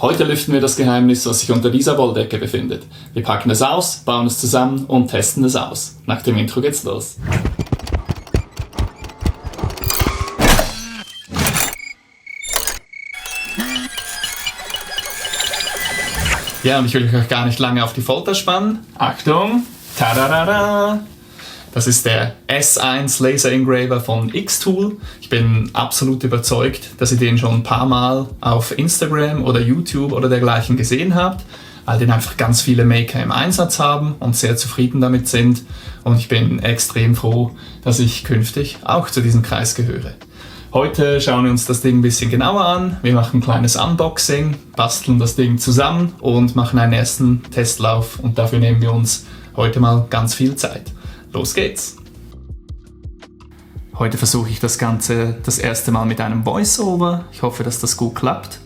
Heute lüften wir das Geheimnis, was sich unter dieser Wolldecke befindet. Wir packen es aus, bauen es zusammen und testen es aus. Nach dem Intro geht's los. Ja, und ich will euch gar nicht lange auf die Folter spannen. Achtung! Tadadada! Das ist der S1 Laser Engraver von Xtool. Ich bin absolut überzeugt, dass ihr den schon ein paar Mal auf Instagram oder YouTube oder dergleichen gesehen habt, weil den einfach ganz viele Maker im Einsatz haben und sehr zufrieden damit sind. Und ich bin extrem froh, dass ich künftig auch zu diesem Kreis gehöre. Heute schauen wir uns das Ding ein bisschen genauer an. Wir machen ein kleines Unboxing, basteln das Ding zusammen und machen einen ersten Testlauf. Und dafür nehmen wir uns heute mal ganz viel Zeit. Los geht's! Heute versuche ich das Ganze das erste Mal mit einem Voice-Over. Ich hoffe, dass das gut klappt.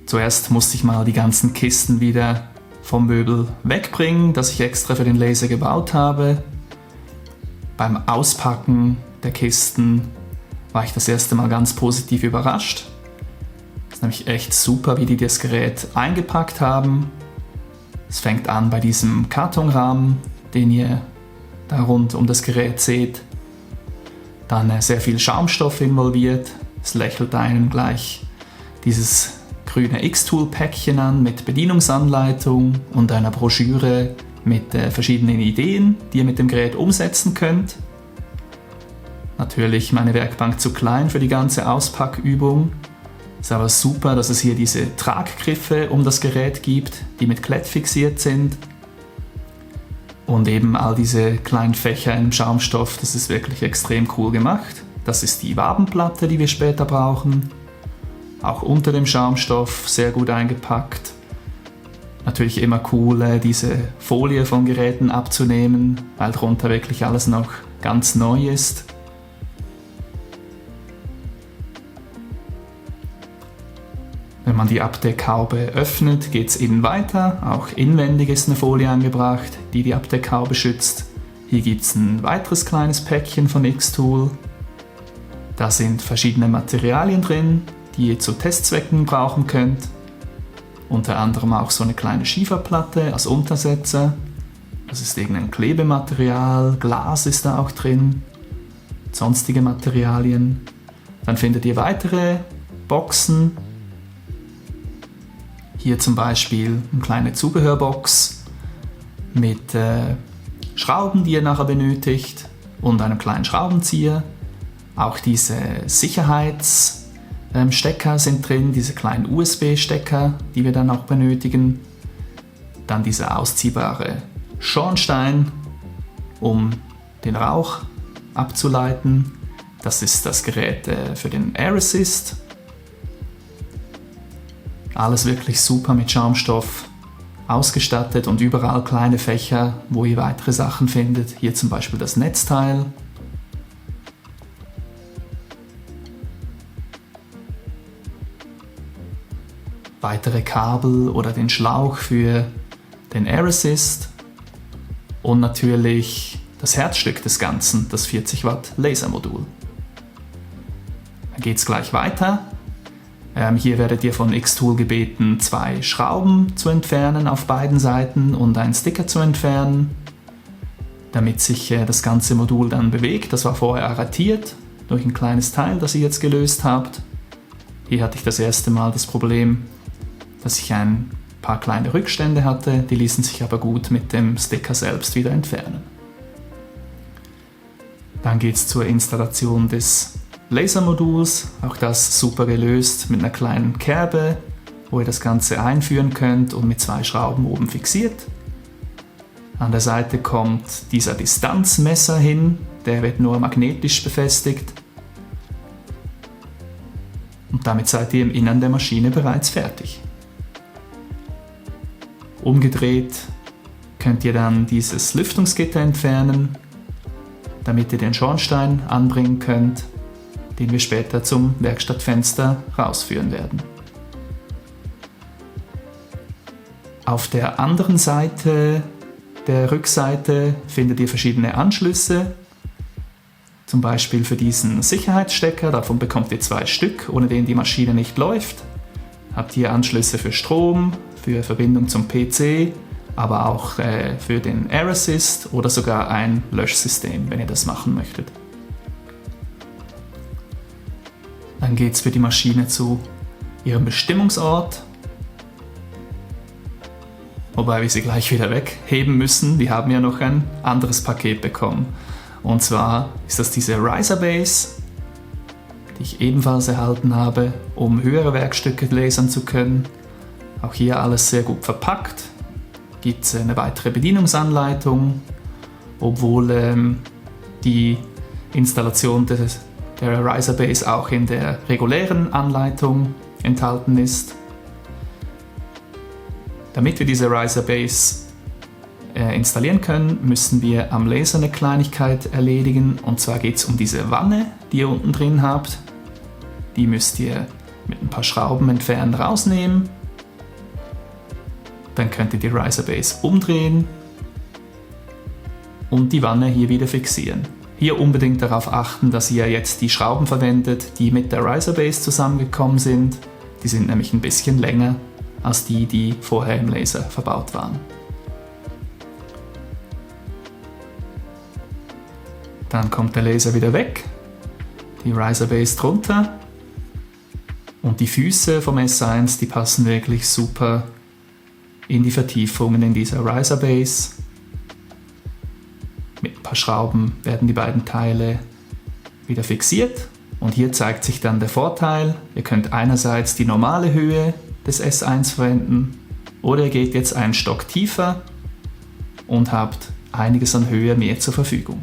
Zuerst musste ich mal die ganzen Kisten wieder vom Möbel wegbringen, das ich extra für den Laser gebaut habe. Beim Auspacken der Kisten war ich das erste Mal ganz positiv überrascht. Es ist nämlich echt super, wie die das Gerät eingepackt haben. Es fängt an bei diesem Kartonrahmen, den ihr da rund um das Gerät seht. Dann sehr viel Schaumstoff involviert. Es lächelt einem gleich dieses grüne Xtool-Päckchen an mit Bedienungsanleitung und einer Broschüre mit verschiedenen Ideen, die ihr mit dem Gerät umsetzen könnt. Natürlich meine Werkbank zu klein für die ganze Auspackübung. Ist aber super, dass es hier diese Traggriffe um das Gerät gibt, die mit Klett fixiert sind. Und eben all diese kleinen Fächer im Schaumstoff, das ist wirklich extrem cool gemacht. Das ist die Wabenplatte, die wir später brauchen. Auch unter dem Schaumstoff sehr gut eingepackt. Natürlich immer cool, diese Folie von Geräten abzunehmen, weil drunter wirklich alles noch ganz neu ist. Wenn man die Abdeckhaube öffnet, geht es innen weiter. Auch inwendig ist eine Folie angebracht, die die Abdeckhaube schützt. Hier gibt es ein weiteres kleines Päckchen von Xtool. Da sind verschiedene Materialien drin, die ihr zu Testzwecken brauchen könnt. Unter anderem auch so eine kleine Schieferplatte als Untersetzer. Das ist irgendein Klebematerial, Glas ist da auch drin, sonstige Materialien. Dann findet ihr weitere Boxen. Hier zum Beispiel eine kleine Zubehörbox mit Schrauben, die ihr nachher benötigt und einem kleinen Schraubenzieher. Auch diese Sicherheitsstecker sind drin, diese kleinen USB-Stecker, die wir dann auch benötigen. Dann dieser ausziehbare Schornstein, um den Rauch abzuleiten. Das ist das Gerät für den Air Assist. Alles wirklich super mit Schaumstoff ausgestattet und überall kleine Fächer, wo ihr weitere Sachen findet. Hier zum Beispiel das Netzteil. Weitere Kabel oder den Schlauch für den Air Assist. Und natürlich das Herzstück des Ganzen, das 40 Watt Lasermodul. Dann geht es gleich weiter. Hier werdet ihr von Xtool gebeten, 2 Schrauben zu entfernen auf beiden Seiten und einen Sticker zu entfernen, damit sich das ganze Modul dann bewegt. Das war vorher arretiert durch ein kleines Teil, das ihr jetzt gelöst habt. Hier hatte ich das erste Mal das Problem, dass ich ein paar kleine Rückstände hatte, die ließen sich aber gut mit dem Sticker selbst wieder entfernen. Dann geht es zur Installation des Lasermoduls, auch das super gelöst mit einer kleinen Kerbe, wo ihr das Ganze einführen könnt und mit 2 Schrauben oben fixiert. An der Seite kommt dieser Distanzmesser hin, der wird nur magnetisch befestigt. Und damit seid ihr im Innern der Maschine bereits fertig. Umgedreht könnt ihr dann dieses Lüftungsgitter entfernen, damit ihr den Schornstein anbringen könnt, den wir später zum Werkstattfenster rausführen werden. Auf der anderen Seite, der Rückseite, findet ihr verschiedene Anschlüsse, zum Beispiel für diesen Sicherheitsstecker, davon bekommt ihr 2 Stück, ohne den die Maschine nicht läuft. Habt hier Anschlüsse für Strom, für Verbindung zum PC, aber auch für den Air Assist oder sogar ein Löschsystem, wenn ihr das machen möchtet. Dann geht es für die Maschine zu ihrem Bestimmungsort, wobei wir sie gleich wieder wegheben müssen. Wir haben ja noch ein anderes Paket bekommen. Und zwar ist das diese Riser Base, die ich ebenfalls erhalten habe, um höhere Werkstücke lasern zu können. Auch hier alles sehr gut verpackt. Gibt es eine weitere Bedienungsanleitung, obwohl die Installation der Riser Base auch in der regulären Anleitung enthalten ist. Damit wir diese Riser Base installieren können, müssen wir am Laser eine Kleinigkeit erledigen. Und zwar geht es um diese Wanne, die ihr unten drin habt. Die müsst ihr mit ein paar Schrauben entfernen rausnehmen. Dann könnt ihr die Riser Base umdrehen und die Wanne hier wieder fixieren. Hier unbedingt darauf achten, dass ihr jetzt die Schrauben verwendet, die mit der Riser Base zusammengekommen sind. Die sind nämlich ein bisschen länger als die vorher im Laser verbaut waren. Dann kommt der Laser wieder weg, die Riser Base drunter und die Füße vom S1, die passen wirklich super in die Vertiefungen in dieser Riser Base. Mit ein paar Schrauben werden die beiden Teile wieder fixiert und hier zeigt sich dann der Vorteil. Ihr könnt einerseits die normale Höhe des S1 verwenden oder ihr geht jetzt einen Stock tiefer und habt einiges an Höhe mehr zur Verfügung.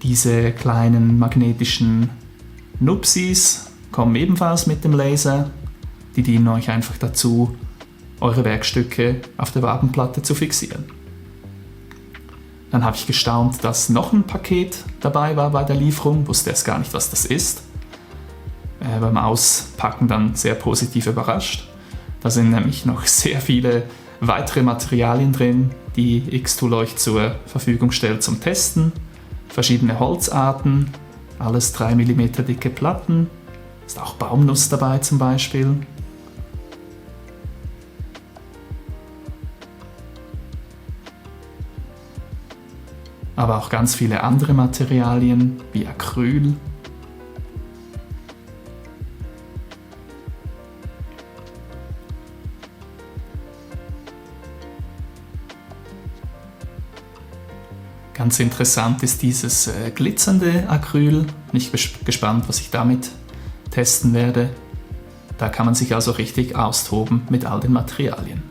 Diese kleinen magnetischen Nupsis kommen ebenfalls mit dem Laser. Die dienen euch einfach dazu, eure Werkstücke auf der Wabenplatte zu fixieren. Dann habe ich gestaunt, dass noch ein Paket dabei war bei der Lieferung, wusste erst gar nicht, was das ist. Beim Auspacken dann sehr positiv überrascht. Da sind nämlich noch sehr viele weitere Materialien drin, die Xtool euch zur Verfügung stellt zum Testen. Verschiedene Holzarten, alles 3 mm dicke Platten. Ist auch Baumnuss dabei zum Beispiel. Aber auch ganz viele andere Materialien wie Acryl. Ganz interessant ist dieses glitzernde Acryl. Bin ich gespannt, was ich damit testen werde. Da kann man sich also richtig austoben mit all den Materialien.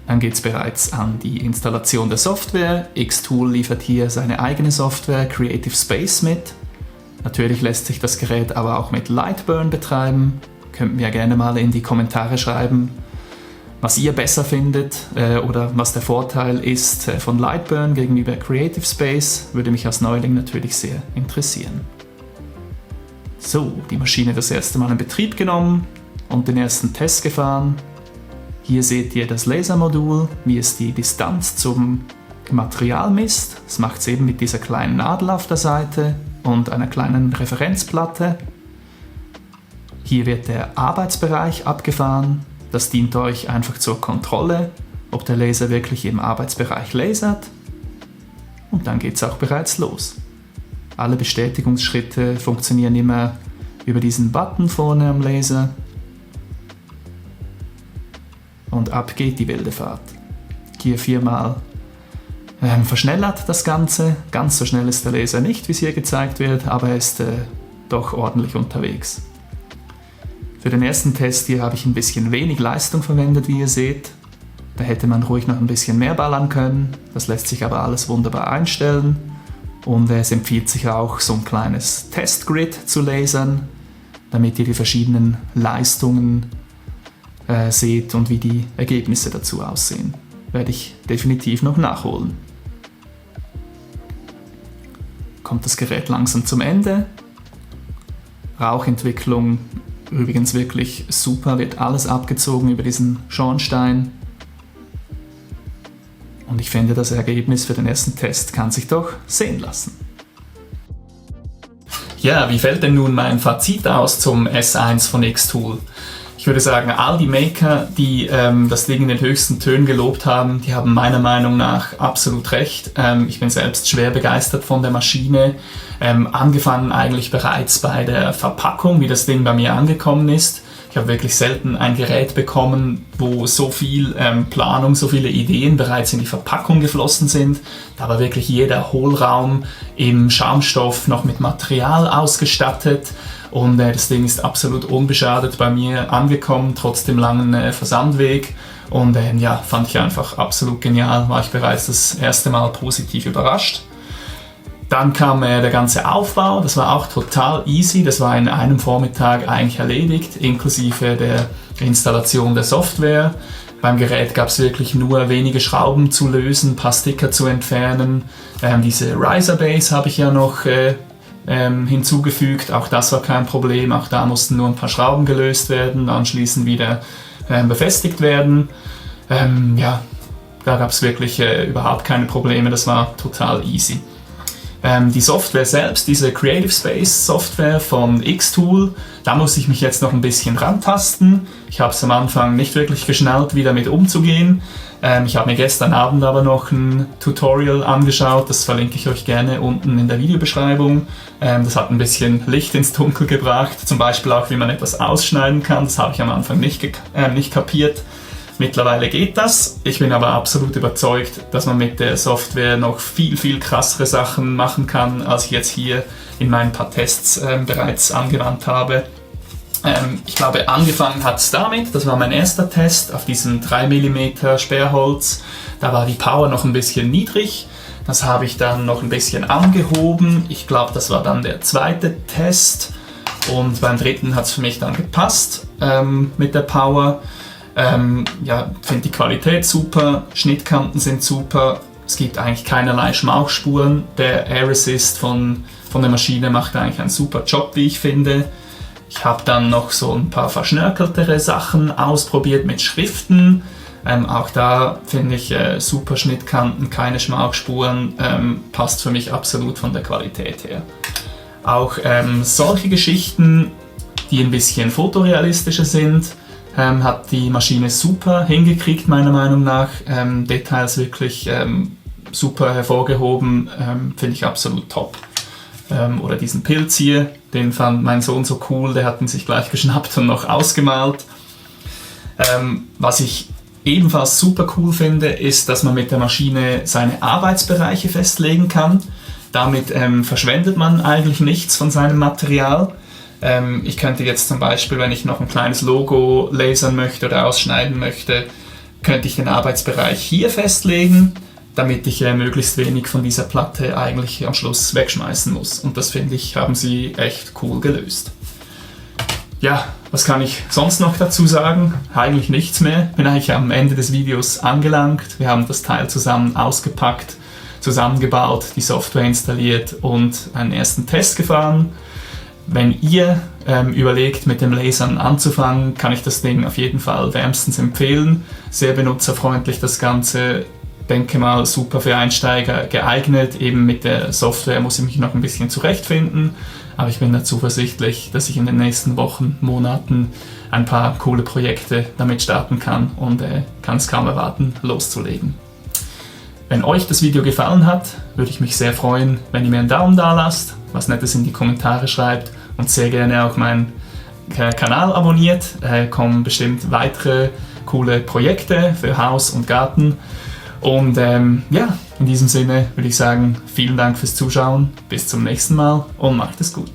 Dann geht es bereits an die Installation der Software. Xtool liefert hier seine eigene Software Creative Space mit. Natürlich lässt sich das Gerät aber auch mit Lightburn betreiben. Könnt mir gerne mal in die Kommentare schreiben, was ihr besser findet oder was der Vorteil ist von Lightburn gegenüber Creative Space. Würde mich als Neuling natürlich sehr interessieren. So, die Maschine das erste Mal in Betrieb genommen und den ersten Test gefahren. Hier seht ihr das Lasermodul, wie es die Distanz zum Material misst. Das macht es eben mit dieser kleinen Nadel auf der Seite und einer kleinen Referenzplatte. Hier wird der Arbeitsbereich abgefahren. Das dient euch einfach zur Kontrolle, ob der Laser wirklich im Arbeitsbereich lasert. Und dann geht es auch bereits los. Alle Bestätigungsschritte funktionieren immer über diesen Button vorne am Laser. Und ab geht die wilde Fahrt. Hier 4-mal verschnellert das Ganze. Ganz so schnell ist der Laser nicht, wie es hier gezeigt wird, aber er ist doch ordentlich unterwegs. Für den ersten Test hier habe ich ein bisschen wenig Leistung verwendet, wie ihr seht. Da hätte man ruhig noch ein bisschen mehr ballern können. Das lässt sich aber alles wunderbar einstellen. Und es empfiehlt sich auch, so ein kleines Testgrid zu lasern, damit ihr die verschiedenen Leistungen seht und wie die Ergebnisse dazu aussehen. Werde ich definitiv noch nachholen. Kommt das Gerät langsam zum Ende. Rauchentwicklung übrigens wirklich super, wird alles abgezogen über diesen Schornstein. Und ich finde, das Ergebnis für den ersten Test kann sich doch sehen lassen. Ja, wie fällt denn nun mein Fazit aus zum S1 von Xtool? Ich würde sagen, all die Maker, die das Ding in den höchsten Tönen gelobt haben, die haben meiner Meinung nach absolut recht. Ich bin selbst schwer begeistert von der Maschine. Angefangen eigentlich bereits bei der Verpackung, wie das Ding bei mir angekommen ist. Ich habe wirklich selten ein Gerät bekommen, wo so viel Planung, so viele Ideen bereits in die Verpackung geflossen sind. Da war wirklich jeder Hohlraum im Schaumstoff noch mit Material ausgestattet. Und das Ding ist absolut unbeschadet bei mir angekommen, trotz dem langen Versandweg. Und ja, fand ich einfach absolut genial, war ich bereits das erste Mal positiv überrascht. Dann kam der ganze Aufbau, das war auch total easy, das war in einem Vormittag eigentlich erledigt, inklusive der Installation der Software. Beim Gerät gab es wirklich nur wenige Schrauben zu lösen, ein paar Sticker zu entfernen. Diese Riser Base habe ich ja noch hinzugefügt, auch das war kein Problem, auch da mussten nur ein paar Schrauben gelöst werden, anschließend wieder befestigt werden. Ja, da gab es wirklich überhaupt keine Probleme, das war total easy. Die Software selbst, diese Creative Space Software von Xtool, da muss ich mich jetzt noch ein bisschen rantasten. Ich habe es am Anfang nicht wirklich geschnallt, wie damit umzugehen. Ich habe mir gestern Abend aber noch ein Tutorial angeschaut, das verlinke ich euch gerne unten in der Videobeschreibung. Das hat ein bisschen Licht ins Dunkel gebracht, zum Beispiel auch, wie man etwas ausschneiden kann. Das habe ich am Anfang nicht kapiert. Mittlerweile geht das. Ich bin aber absolut überzeugt, dass man mit der Software noch viel, viel krassere Sachen machen kann, als ich jetzt hier in meinen paar Tests bereits angewandt habe. Ich glaube, angefangen hat es damit, das war mein erster Test auf diesem 3 mm Sperrholz. Da war die Power noch ein bisschen niedrig. Das habe ich dann noch ein bisschen angehoben. Ich glaube, das war dann der zweite Test. Und beim dritten hat es für mich dann gepasst mit der Power. Ja, finde die Qualität super, Schnittkanten sind super, es gibt eigentlich keinerlei Schmauchspuren. Der Air Assist von der Maschine macht eigentlich einen super Job, wie ich finde. Ich habe dann noch so ein paar verschnörkeltere Sachen ausprobiert mit Schriften. Auch da finde ich super Schnittkanten, keine Schmauchspuren, passt für mich absolut von der Qualität her. Auch solche Geschichten, die ein bisschen fotorealistischer sind, hat die Maschine super hingekriegt, meiner Meinung nach. Details wirklich super hervorgehoben, finde ich absolut top. Oder diesen Pilz hier, den fand mein Sohn so cool, der hat ihn sich gleich geschnappt und noch ausgemalt. Was ich ebenfalls super cool finde, ist, dass man mit der Maschine seine Arbeitsbereiche festlegen kann. Damit verschwendet man eigentlich nichts von seinem Material. Ich könnte jetzt zum Beispiel, wenn ich noch ein kleines Logo lasern möchte oder ausschneiden möchte, könnte ich den Arbeitsbereich hier festlegen, damit ich möglichst wenig von dieser Platte eigentlich am Schluss wegschmeißen muss. Und das finde ich, haben sie echt cool gelöst. Ja, was kann ich sonst noch dazu sagen? Eigentlich nichts mehr. Bin eigentlich am Ende des Videos angelangt. Wir haben das Teil zusammen ausgepackt, zusammengebaut, die Software installiert und einen ersten Test gefahren. Wenn ihr überlegt, mit dem Lasern anzufangen, kann ich das Ding auf jeden Fall wärmstens empfehlen. Sehr benutzerfreundlich das Ganze, denke mal super für Einsteiger geeignet. Eben mit der Software muss ich mich noch ein bisschen zurechtfinden, aber ich bin da zuversichtlich, dass ich in den nächsten Wochen, Monaten ein paar coole Projekte damit starten kann und kann es kaum erwarten, loszulegen. Wenn euch das Video gefallen hat, würde ich mich sehr freuen, wenn ihr mir einen Daumen da lasst, was Nettes in die Kommentare schreibt und sehr gerne auch meinen Kanal abonniert. Kommen bestimmt weitere coole Projekte für Haus und Garten. Und ja, in diesem Sinne würde ich sagen, vielen Dank fürs Zuschauen, bis zum nächsten Mal und macht es gut.